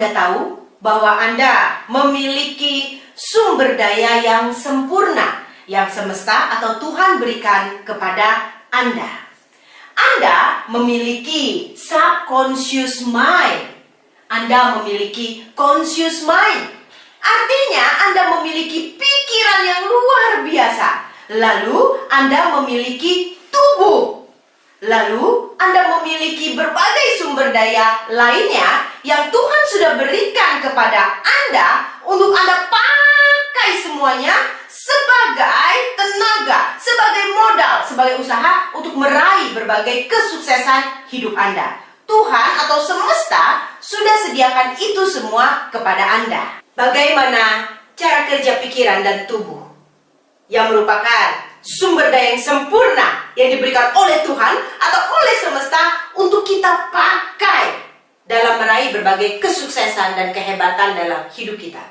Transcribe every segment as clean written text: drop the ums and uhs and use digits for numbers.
Anda tahu bahwa Anda memiliki sumber daya yang sempurna yang semesta atau Tuhan berikan kepada Anda. Anda memiliki subconscious mind. Anda memiliki conscious mind. Artinya Anda memiliki pikiran yang luar biasa. Lalu Anda memiliki tubuh. Lalu Anda memiliki berbagai sumber daya lainnya yang Tuhan sudah berikan kepada Anda untuk Anda pakai semuanya sebagai tenaga, sebagai modal, sebagai usaha untuk meraih berbagai kesuksesan hidup Anda. Tuhan atau semesta sudah sediakan itu semua kepada Anda. Bagaimana cara kerja pikiran dan tubuh yang merupakan sumber daya yang sempurna yang diberikan oleh Tuhan atau oleh semesta untuk kita pakai dalam meraih berbagai kesuksesan dan kehebatan dalam hidup kita.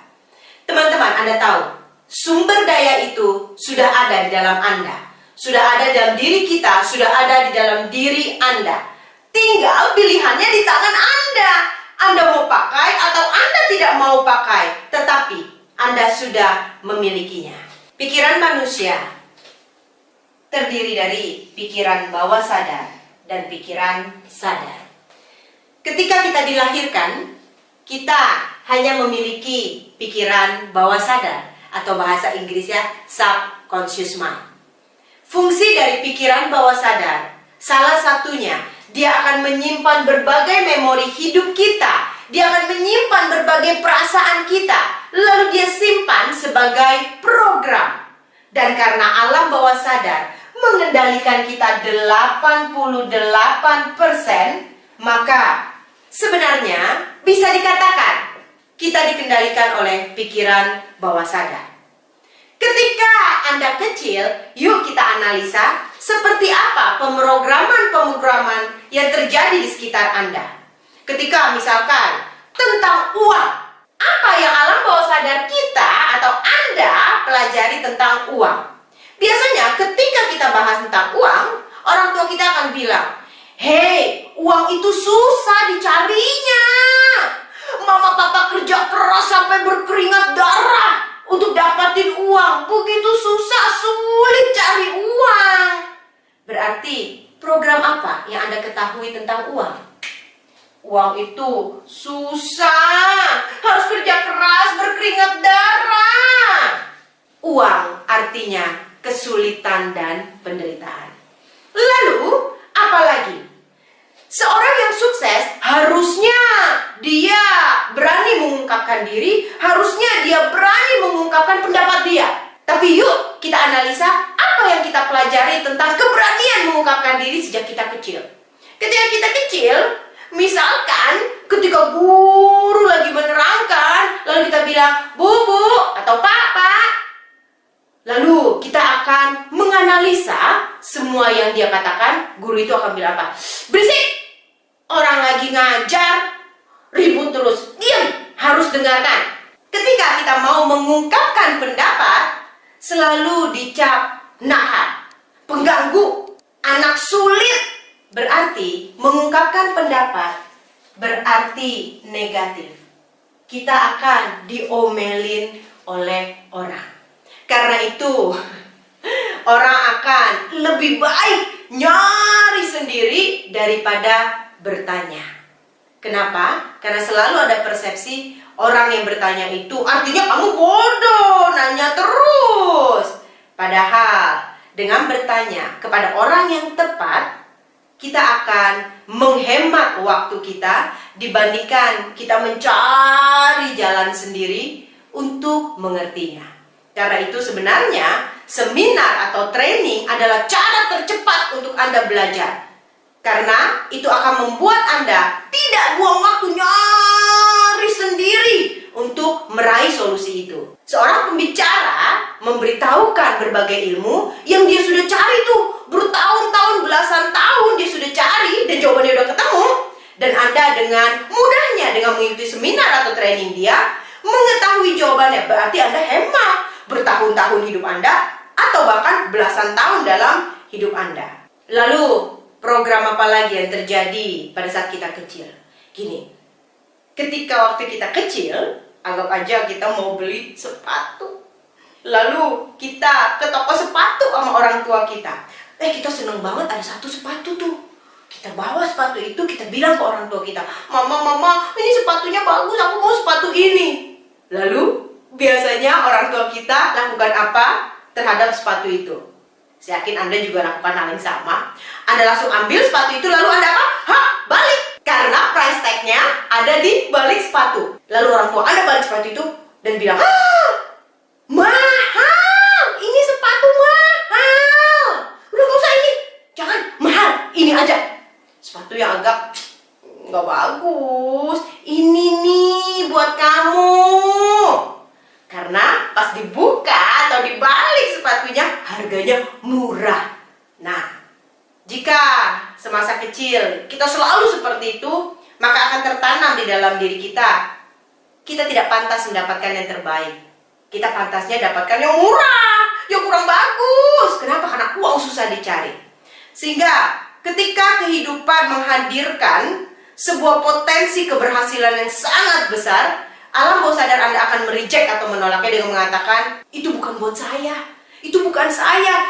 Teman-teman, Anda tahu, sumber daya itu sudah ada di dalam Anda. Sudah ada dalam diri kita, sudah ada di dalam diri Anda. Tinggal pilihannya di tangan Anda. Anda mau pakai atau Anda tidak mau pakai, tetapi Anda sudah memilikinya. Pikiran manusia terdiri dari pikiran bawah sadar dan pikiran sadar. Ketika kita dilahirkan, kita hanya memiliki pikiran bawah sadar atau bahasa Inggrisnya subconscious mind. Fungsi dari pikiran bawah sadar, salah satunya, dia akan menyimpan berbagai memori hidup kita. Dia akan menyimpan berbagai perasaan kita. Lalu dia simpan sebagai program. Dan karena alam bawah sadar mengendalikan kita 88%, maka sebenarnya bisa dikatakan kita dikendalikan oleh pikiran bawah sadar. Ketika Anda kecil, yuk kita analisa seperti apa pemrograman-pemrograman yang terjadi di sekitar Anda. Ketika misalkan tentang uang, apa yang alam bawah sadar kita atau Anda pelajari tentang uang? Biasanya ketika kita bahas tentang uang, orang tua kita akan bilang, "Hei, uang itu susah dicarinya. Mama papa kerja keras sampai berkeringat darah untuk dapatin uang. Begitu susah, sulit cari uang." Berarti program apa yang Anda ketahui tentang uang? Uang itu susah, harus kerja keras, berkeringat darah. Uang artinya kesulitan dan penderitaan. Lalu, apalagi? Seorang yang sukses harusnya dia berani mengungkapkan diri, harusnya dia berani mengungkapkan pendapat dia. Tapi yuk kita analisa apa yang kita pelajari tentang keberanian mengungkapkan diri sejak kita kecil. Ketika kita kecil, misalkan ketika guru lagi menerangkan, lalu kita bilang, "Bu, atau Papa." Lalu kita akan menganalisa semua yang dia katakan. Guru itu akan bilang apa? "Berisik! Orang lagi ngajar, ribut terus. Diam, harus dengarkan." Ketika kita mau mengungkapkan pendapat, selalu dicap nakal, pengganggu, anak sulit. Berarti mengungkapkan pendapat berarti negatif. Kita akan diomelin oleh orang. Karena itu, orang akan lebih baik nyari sendiri daripada bertanya. Kenapa? Karena selalu ada persepsi orang yang bertanya itu artinya kamu bodoh, nanya terus. Padahal dengan bertanya kepada orang yang tepat, kita akan menghemat waktu kita dibandingkan kita mencari jalan sendiri untuk mengertinya. Karena itu sebenarnya seminar atau training adalah cara tercepat untuk Anda belajar. Karena itu akan membuat Anda tidak buang waktu nyari sendiri untuk meraih solusi itu. Seorang pembicara memberitahukan berbagai ilmu yang dia sudah cari tuh bertahun-tahun, belasan tahun dia sudah cari dan jawabannya udah ketemu. Dan Anda dengan mudahnya dengan mengikuti seminar atau training dia mengetahui jawabannya. Berarti Anda hemat bertahun-tahun hidup Anda atau bahkan belasan tahun dalam hidup Anda. Lalu program apa lagi yang terjadi pada saat kita kecil? Gini, Ketika waktu kita kecil, anggap aja kita mau beli sepatu. Lalu kita ke toko sepatu sama orang tua kita. Kita seneng banget ada satu sepatu tuh. Kita bawa sepatu itu, kita bilang ke orang tua kita, Mama, ini sepatunya bagus, aku mau sepatu ini. Lalu, biasanya orang tua kita lakukan apa terhadap sepatu itu? Saya yakin Anda juga lakukan hal yang sama. Anda langsung ambil sepatu itu, lalu Anda apa? Balik! Karena price tag-nya ada di balik sepatu. Lalu orang tua Anda balik sepatu itu dan bilang, mahal! Ini sepatu mahal! Udah gak usah ini, jangan, mahal, ini aja. Sepatu yang agak nggak bagus. Ini nih buat kamu. Karena pas dibuka atau dibalik sepatunya harganya murah. Nah, jika semasa kecil kita selalu seperti itu, maka akan tertanam di dalam diri kita. Kita tidak pantas mendapatkan yang terbaik. Kita pantasnya dapatkan yang murah, yang kurang bagus. Kenapa? Karena uang susah dicari. Sehingga ketika kehidupan menghadirkan sebuah potensi keberhasilan yang sangat besar, alam bawah sadar Anda akan mereject atau menolaknya dengan mengatakan, itu bukan buat saya, itu bukan saya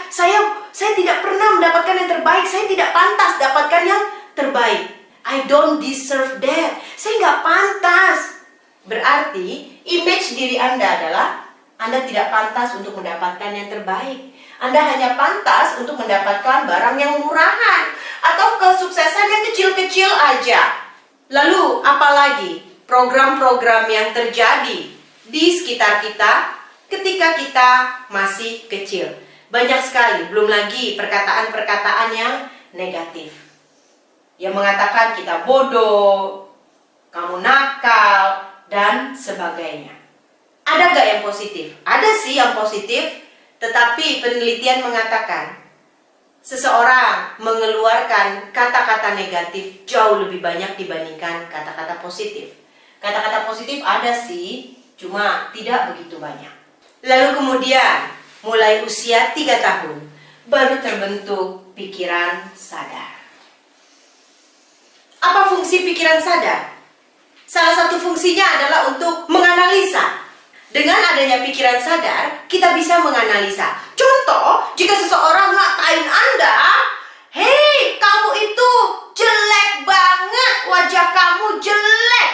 tidak pernah mendapatkan yang terbaik, saya tidak pantas dapatkan yang terbaik. I don't deserve that, saya nggak pantas. Berarti image diri Anda adalah Anda tidak pantas untuk mendapatkan yang terbaik. Anda hanya pantas untuk mendapatkan barang yang murahan atau kesuksesan yang kecil-kecil aja. Lalu apalagi program-program yang terjadi di sekitar kita ketika kita masih kecil. Banyak sekali, belum lagi perkataan-perkataan yang negatif. Yang mengatakan kita bodoh, kamu nakal, dan sebagainya. Ada gak yang positif? Ada sih yang positif. Tetapi penelitian mengatakan seseorang mengeluarkan kata-kata negatif jauh lebih banyak dibandingkan kata-kata positif. Kata-kata positif ada sih, cuma tidak begitu banyak. Lalu kemudian mulai usia 3 tahun baru terbentuk pikiran sadar. Apa fungsi pikiran sadar? Salah satu fungsinya adalah untuk menganalisa. Dengan adanya pikiran sadar, kita bisa menganalisa. Contoh, jika seseorang ngatain Anda, "Hei, kamu itu jelek banget, wajah kamu jelek."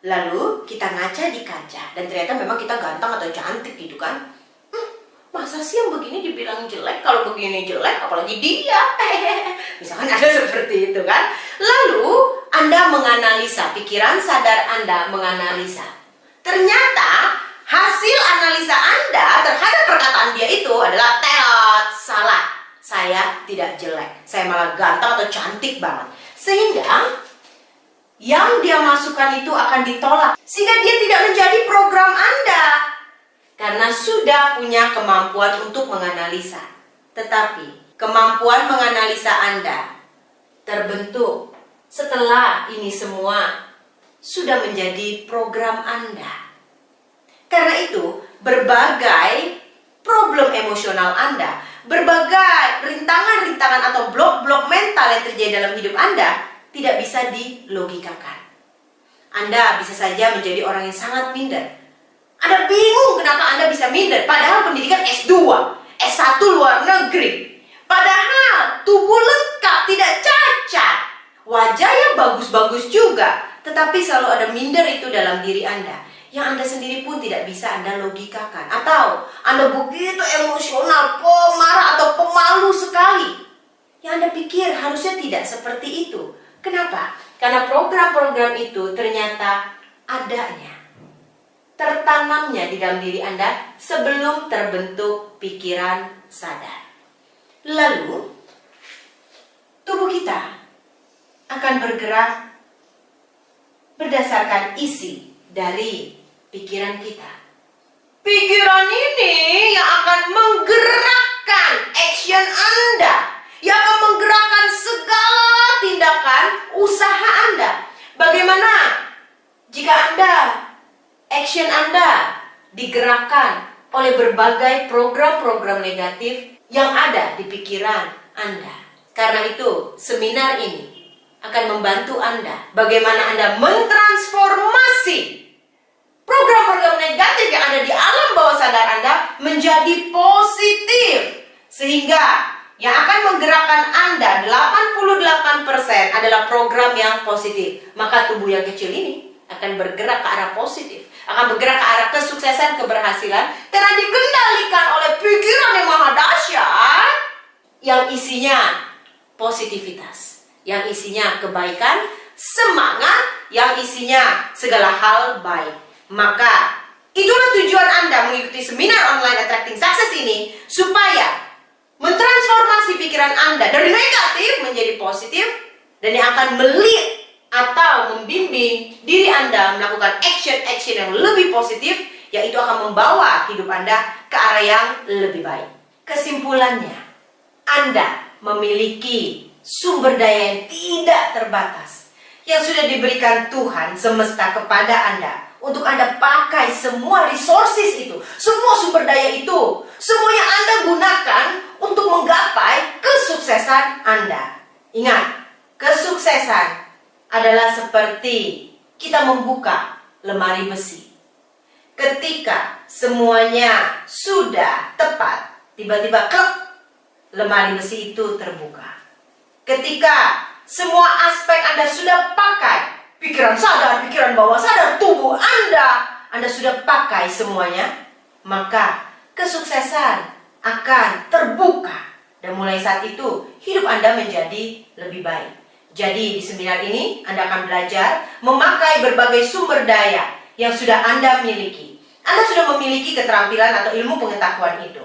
Lalu kita ngaca di kaca, dan ternyata memang kita ganteng atau cantik gitu kan. Masa sih yang begini dibilang jelek, kalau begini jelek, apalagi dia. Misalkan ada seperti itu kan. Lalu Anda menganalisa, pikiran sadar Anda menganalisa. Ternyata hasil analisa Anda terhadap perkataan dia itu adalah salah. Saya tidak jelek, saya malah ganteng atau cantik banget. Sehingga yang dia masukkan itu akan ditolak. Sehingga dia tidak menjadi program Anda. Karena sudah punya kemampuan untuk menganalisa. Tetapi kemampuan menganalisa Anda terbentuk setelah ini semua sudah menjadi program Anda. Karena itu, berbagai problem emosional Anda, berbagai rintangan-rintangan atau blok-blok mental yang terjadi dalam hidup Anda tidak bisa dilogikakan. Anda bisa saja menjadi orang yang sangat minder. Anda bingung kenapa Anda bisa minder, padahal pendidikan S2, S1 luar negeri. Padahal tubuh lengkap, tidak cacat. Wajah yang bagus-bagus juga, tetapi selalu ada minder itu dalam diri Anda. Yang Anda sendiri pun tidak bisa Anda logikakan. Atau Anda begitu emosional, pemarah atau pemalu sekali. Yang Anda pikir harusnya tidak seperti itu. Kenapa? Karena program-program itu ternyata adanya, tertanamnya di dalam diri Anda sebelum terbentuk pikiran sadar. Lalu, tubuh kita akan bergerak berdasarkan isi dari pikiran kita. Pikiran ini yang akan menggerakkan action Anda, yang akan menggerakkan segala tindakan usaha Anda. Bagaimana jika action Anda digerakkan oleh berbagai program-program negatif yang ada di pikiran Anda? Karena itu, seminar ini akan membantu Anda bagaimana Anda mentransformasi program-program negatif yang ada di alam bawah sadar Anda menjadi positif. Sehingga yang akan menggerakkan Anda 88% adalah program yang positif. Maka tubuh yang kecil ini akan bergerak ke arah positif, akan bergerak ke arah kesuksesan, keberhasilan, karena dikendalikan oleh pikiran yang maha dahsyat yang isinya positivitas, yang isinya kebaikan, semangat, yang isinya segala hal baik. Maka itulah tujuan Anda mengikuti seminar online Attracting Success ini, supaya mentransformasi pikiran Anda dari negatif menjadi positif, dan yang akan melead atau membimbing diri Anda melakukan action-action yang lebih positif, yaitu akan membawa hidup Anda ke arah yang lebih baik. Kesimpulannya, Anda memiliki sumber daya yang tidak terbatas yang sudah diberikan Tuhan semesta kepada Anda, untuk Anda pakai semua resources itu, semua sumber daya itu, semuanya Anda gunakan untuk menggapai kesuksesan Anda. Ingat, kesuksesan adalah seperti kita membuka lemari besi. Ketika semuanya sudah tepat, tiba-tiba klek, lemari besi itu terbuka. Ketika semua aspek Anda sudah pakai, pikiran sadar, pikiran bawah sadar, tubuh Anda sudah pakai semuanya, maka kesuksesan akan terbuka. Dan mulai saat itu, hidup Anda menjadi lebih baik. Jadi di seminar ini Anda akan belajar memakai berbagai sumber daya yang sudah Anda miliki. Anda sudah memiliki keterampilan atau ilmu pengetahuan itu.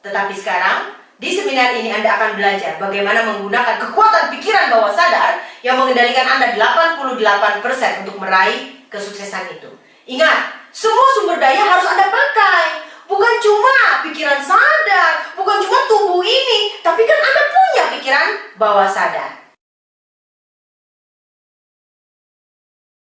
Tetapi sekarang di seminar ini Anda akan belajar bagaimana menggunakan kekuatan pikiran bawah sadar yang mengendalikan Anda 88% untuk meraih kesuksesan itu. Ingat, semua sumber daya harus Anda pakai. Bukan cuma pikiran sadar, bukan cuma tubuh ini, tapi kan Anda punya pikiran bawah sadar.